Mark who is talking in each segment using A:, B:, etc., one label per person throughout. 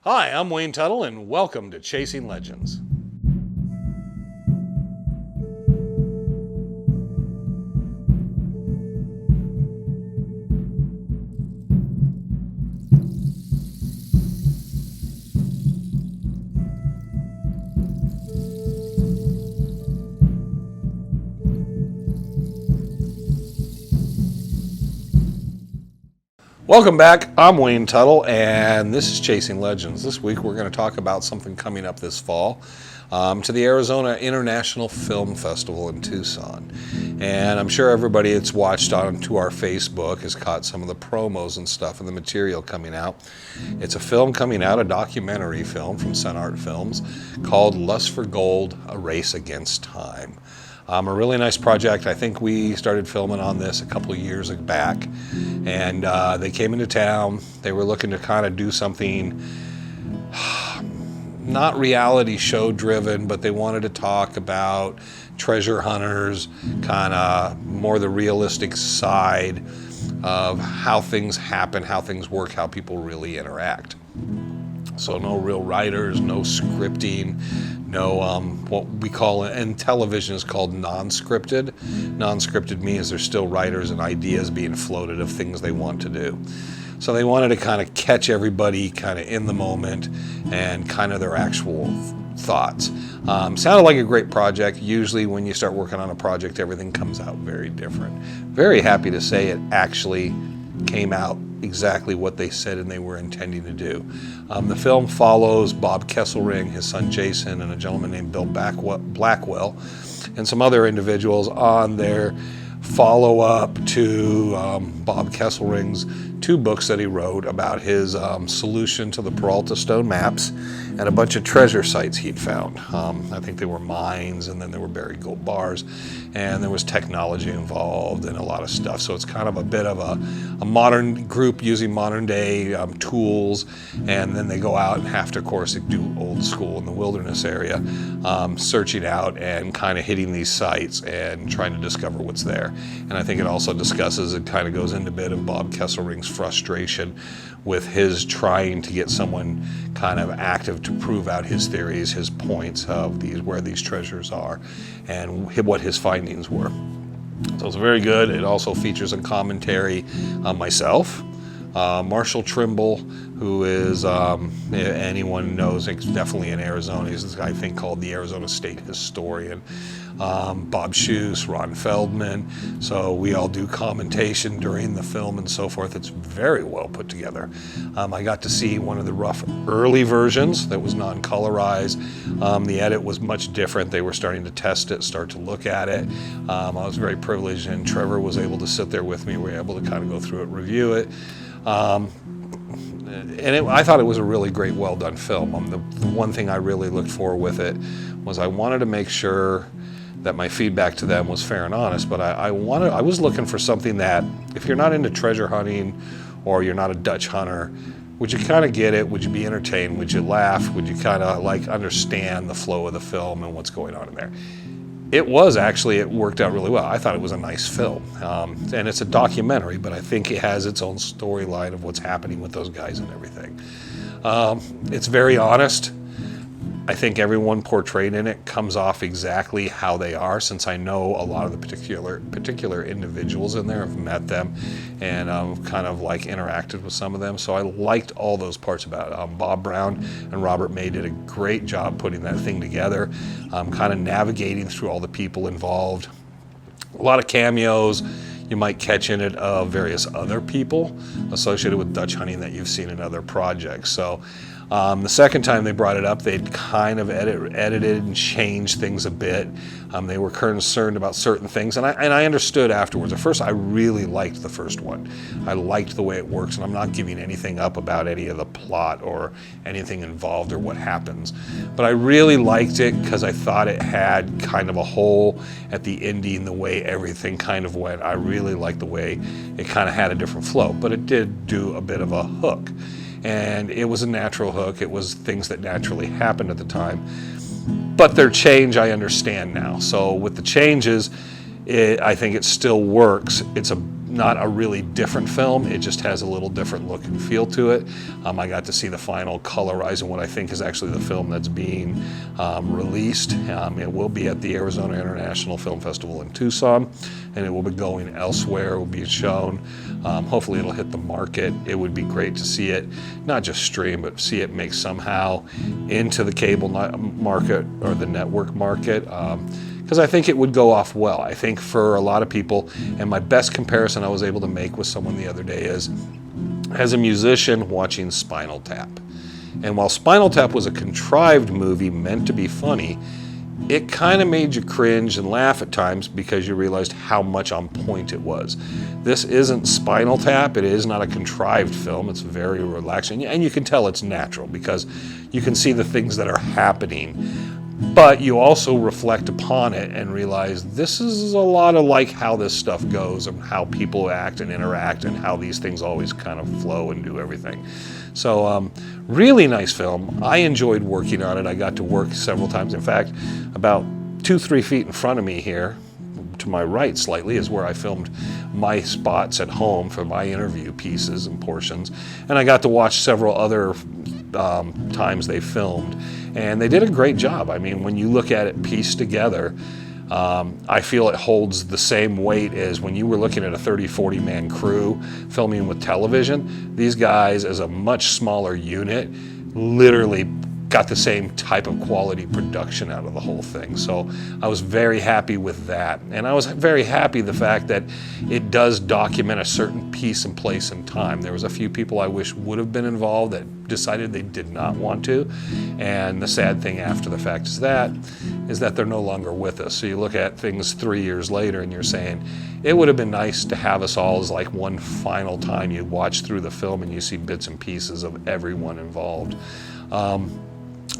A: Hi, I'm Wayne Tuttle, and welcome to Chasing Legends. Welcome back. I'm Wayne Tuttle, and this is Chasing Legends. This week we're going to talk about something coming up this fall to the Arizona International Film Festival in Tucson. And I'm sure everybody that's watched onto our Facebook has caught some of the promos and stuff and the material coming out. It's a film coming out, a documentary film from SenArt Films called Lust for Gold, A Race Against Time. A really nice project. I think we started filming on this a couple of years back, and they came into town. They were looking to kind of do something not reality show driven, but they wanted to talk about treasure hunters, kind of more the realistic side of how things happen, how things work, how people really interact. So no real writers, no scripting, no what we call in television is called non-scripted. Non-scripted means there's still writers and ideas being floated of things they want to do. So they wanted to kind of catch everybody kind of in the moment and kind of their actual thoughts. Sounded like a great project. Usually when you start working on a project, everything comes out very different. Very happy to say it actually came out exactly what they said and they were intending to do. The film follows Bob Kesselring, his son Jason, and a gentleman named Bill Blackwell, and some other individuals on their follow-up to Bob Kesselring's two books that he wrote about his solution to the Peralta stone maps and a bunch of treasure sites he'd found. I think they were mines, and then there were buried gold bars, and there was technology involved and a lot of stuff. So it's kind of a bit of a modern group using modern day tools, and then they go out and have to, of course, do old school in the wilderness area, searching out and kind of hitting these sites and trying to discover what's there. And I think it also discusses, it kind of goes into a bit of Bob Kesselring's frustration with his trying to get someone kind of active to prove out his theories, his points of where these treasures are, and what his findings were. So it's very good. It also features a commentary on myself, Marshall Trimble, who is, anyone knows, it's definitely in Arizona. He's this guy, I think, called the Arizona State Historian. Bob Schuess, Ron Feldman. So we all do commentation during the film and so forth. It's very well put together. I got to see one of the rough early versions that was non-colorized. The edit was much different. They were starting to test it, start to look at it. I was very privileged, and Trevor was able to sit there with me. We were able to kind of go through it, review it. I thought it was a really great, well done film. The one thing I really looked for with it was I wanted to make sure that my feedback to them was fair and honest, but I was looking for something that, if you're not into treasure hunting or you're not a Dutch hunter, would you kind of get it? Would you be entertained? Would you laugh? Would you kind of like understand the flow of the film and what's going on in there? It worked out really well. I thought it was a nice film. And it's a documentary, but I think it has its own storyline of what's happening with those guys and everything. It's very honest. I think everyone portrayed in it comes off exactly how they are, since I know a lot of the particular individuals in there. I've met them and kind of like interacted with some of them. So I liked all those parts about it. Bob Brown and Robert May did a great job putting that thing together, kind of navigating through all the people involved. A lot of cameos you might catch in it of various other people associated with Dutch hunting that you've seen in other projects. So the second time they brought it up, they'd kind of edited and changed things a bit. They were concerned about certain things, and I understood afterwards. At first, I really liked the first one. I liked the way it works, and I'm not giving anything up about any of the plot or anything involved or what happens. But I really liked it because I thought it had kind of a hole at the ending, the way everything kind of went. I really liked the way it kind of had a different flow, but it did do a bit of a hook. And it was a natural hook. It was things that naturally happened at the time. But their change, I understand now. So with the changes, I think it still works. It's a not a really different film. It just has a little different look and feel to it. I got to see the final colorizing what I think is actually the film that's being released. It will be at the Arizona International Film Festival in Tucson, and it will be going elsewhere. It will be shown. Hopefully it'll hit the market. It would be great to see it, not just stream, but see it make somehow into the cable market or the network market. Because I think it would go off well. I think for a lot of people, and my best comparison I was able to make with someone the other day is, as a musician watching Spinal Tap. And while Spinal Tap was a contrived movie meant to be funny, it kind of made you cringe and laugh at times because you realized how much on point it was. This isn't Spinal Tap. It is not a contrived film. It's very relaxing. And you can tell it's natural because you can see the things that are happening. But you also reflect upon it and realize this is a lot of like how this stuff goes and how people act and interact and how these things always kind of flow and do everything. So really nice film. I enjoyed working on it. I got to work several times. In fact, about 2-3 feet in front of me here, to my right slightly, is where I filmed my spots at home for my interview pieces and portions. And I got to watch several other times they filmed. And they did a great job. I mean, when you look at it pieced together, I feel it holds the same weight as when you were looking at a 30-40 man crew filming with television. These guys, as a much smaller unit, literally got the same type of quality production out of the whole thing. So I was very happy with that. And I was very happy the fact that it does document a certain piece and place and time. There was a few people I wish would have been involved that decided they did not want to. And the sad thing after the fact is that they're no longer with us. So you look at things 3 years later and you're saying, it would have been nice to have us all as like one final time you watch through the film and you see bits and pieces of everyone involved.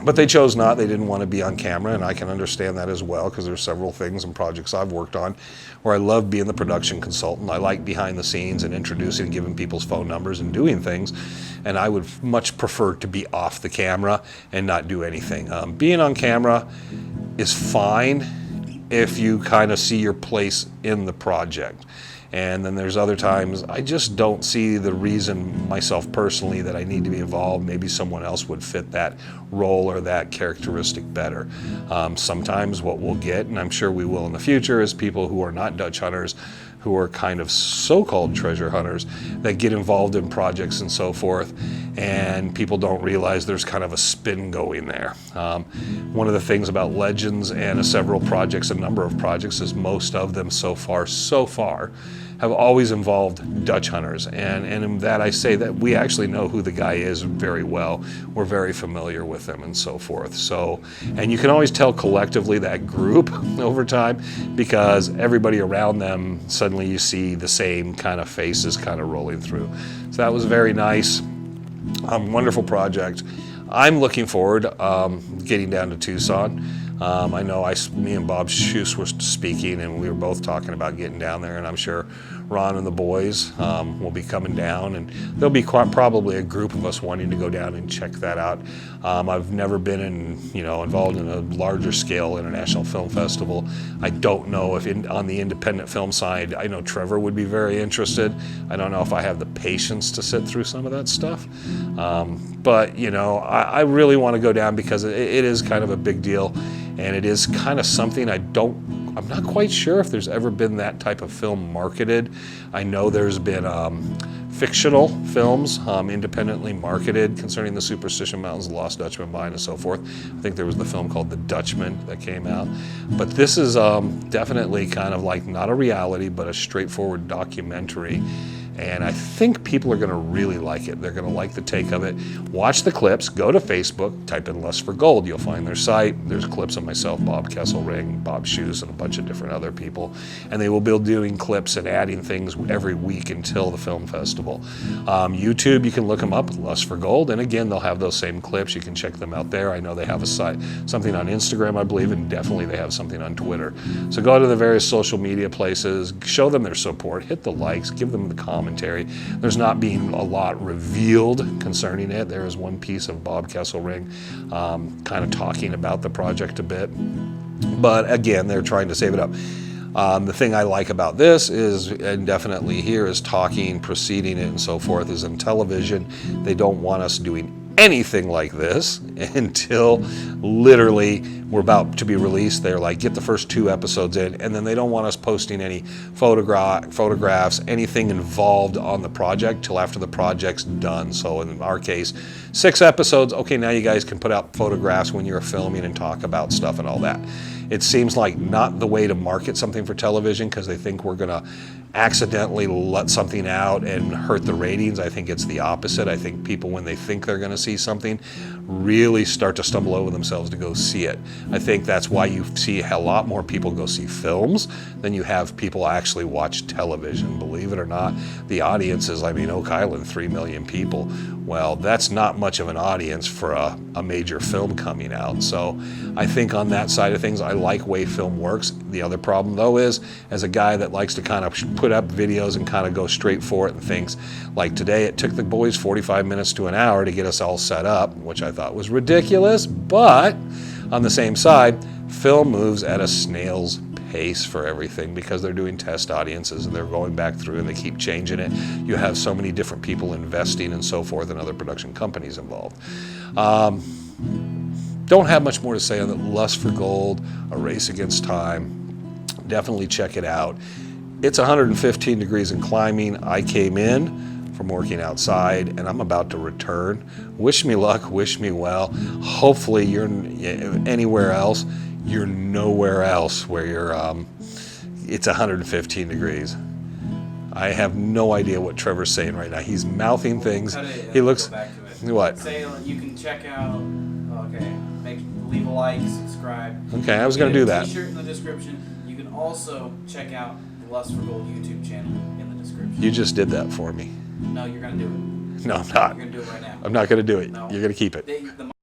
A: But they chose not. They didn't want to be on camera, and I can understand that as well because there's several things and projects I've worked on where I love being the production consultant. I like behind the scenes and introducing, giving people's phone numbers and doing things, and I would much prefer to be off the camera and not do anything. Being on camera is fine if you kind of see your place in the project. And then there's other times I just don't see the reason myself personally that I need to be involved. Maybe someone else would fit that role or that characteristic better. Sometimes what we'll get, and I'm sure we will in the future, is people who are not Dutch hunters, who are kind of so-called treasure hunters that get involved in projects and so forth, and people don't realize there's kind of a spin going there. One of the things about Legends and several projects, a number of projects, is most of them so far, have always involved Dutch hunters. And in that I say that we actually know who the guy is very well. We're very familiar with him and so forth. So, and you can always tell collectively that group over time because everybody around them, suddenly you see the same kind of faces kind of rolling through. So that was very nice. Wonderful project. I'm looking forward getting down to Tucson. I know me and Bob Schuss were speaking, and we were both talking about getting down there, and I'm sure Ron and the boys will be coming down, and there'll be probably a group of us wanting to go down and check that out. I've never been involved in a larger scale international film festival. I don't know if on the independent film side, I know Trevor would be very interested. I don't know if I have the patience to sit through some of that stuff. But I really want to go down because it is kind of a big deal, and it is kind of something I'm not quite sure if there's ever been that type of film marketed. I know there's been fictional films independently marketed concerning the Superstition Mountains, Lost Dutchman Mine, and so forth. I think there was the film called The Dutchman that came out. But this is definitely kind of like not a reality, but a straightforward documentary. And I think people are going to really like it. They're going to like the take of it. Watch the clips. Go to Facebook. Type in Lust for Gold. You'll find their site. There's clips of myself, Bob Kesselring, Bob Schuss, and a bunch of different other people. And they will be doing clips and adding things every week until the film festival. YouTube, you can look them up, Lust for Gold. And again, they'll have those same clips. You can check them out there. I know they have a site, something on Instagram, I believe, and definitely they have something on Twitter. So go to the various social media places. Show them their support. Hit the likes. Give them the comments. There's not being a lot revealed concerning it. There is one piece of Bob Kesselring kind of talking about the project a bit. But again, they're trying to save it up. The thing I like about this is, and definitely here, is talking, preceding it, and so forth, is in television, they don't want us doing anything like this until literally we're about to be released. They're like, get the first 2 episodes in, and then they don't want us posting any photographs, anything involved on the project till after the project's done. So in our case, 6 episodes, okay, now you guys can put out photographs when you're filming and talk about stuff and all that. It seems like not the way to market something for television, because they think we're gonna accidentally let something out and hurt the ratings. I think it's the opposite. I think people, when they think they're gonna see something, really start to stumble over themselves to go see it. I think that's why you see a lot more people go see films than you have people actually watch television. Believe it or not, the audience is, I mean, Oak Island, 3 million people. Well, that's not much of an audience for a major film coming out. So I think on that side of things, I like way film works. The other problem though is, as a guy that likes to kind of put up videos and kind of go straight for it and things, like today it took the boys 45 minutes to an hour to get us all set up, which I thought was ridiculous, but on the same side, film moves at a snail's pace for everything, because they're doing test audiences and they're going back through and they keep changing it. You have so many different people investing and so forth, and other production companies involved. Don't have much more to say on it. Lust for Gold, A Race Against Time. Definitely check it out. It's 115 degrees and climbing. I came in from working outside and I'm about to return. Wish me luck, wish me well. Hopefully you're anywhere else. You're nowhere else where you're, it's 115 degrees. I have no idea what Trevor's saying right now. He's mouthing things. He looks, what?
B: Say you can check out, okay, leave a like, subscribe.
A: Okay, I was going to do that.
B: T-shirt in the description. You can also check out the Lust for Gold YouTube channel in the description.
A: You just did that for me.
B: No, you're going to do it.
A: No, I'm not.
B: You're going to do it right now.
A: I'm not going to do it.
B: No.
A: You're going to keep it.